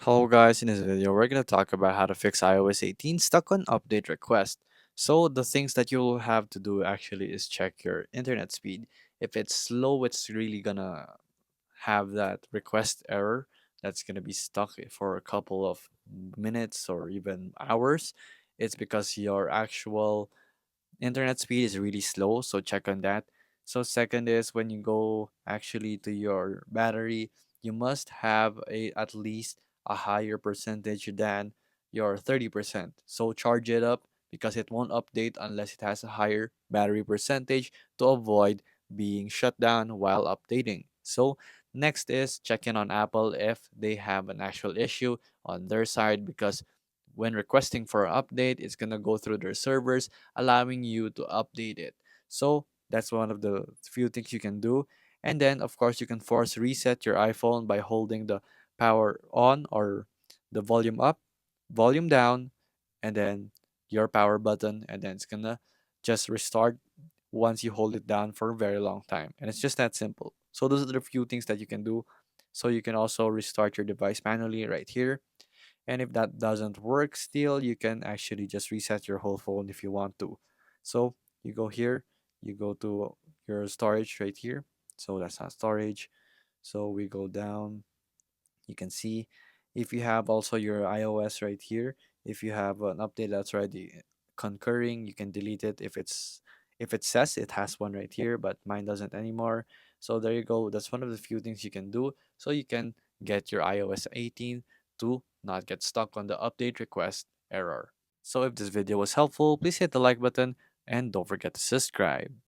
Hello guys, in this video we're going to talk about how to fix iOS 18 stuck on update request. So the things that you'll have to do actually is check your internet speed. If it's slow, it's really gonna have that request error that's gonna be stuck for a couple of minutes or even hours. It's because your actual internet speed is really slow, so check on that. So second is when you go actually to your battery, you must have a at least a higher percentage than your 30%. So charge it up because it won't update unless it has a higher battery percentage to avoid being shut down while updating. So next is check in on Apple if they have an actual issue on their side, because when requesting for an update, it's gonna go through their servers allowing you to update it. So that's one of the few things you can do. And then, of course, you can force reset your iPhone by holding the power on or the volume up, volume down, and then your power button, and then it's gonna just restart once you hold it down for a very long time. And it's just that simple. So those are the few things that you can do. So you can also restart your device manually right here, and if that doesn't work still, you can actually just reset your whole phone if you want to. So you go here, you go to your storage right here. So that's not storage. So we go down. You can see if you have also your iOS right here. If you have an update that's already concurring, you can delete it if it says it has one right here, but mine doesn't anymore. So there you go. That's one of the few things you can do so you can get your iOS 18 to not get stuck on the update request error. So if this video was helpful, please hit the like button and don't forget to subscribe.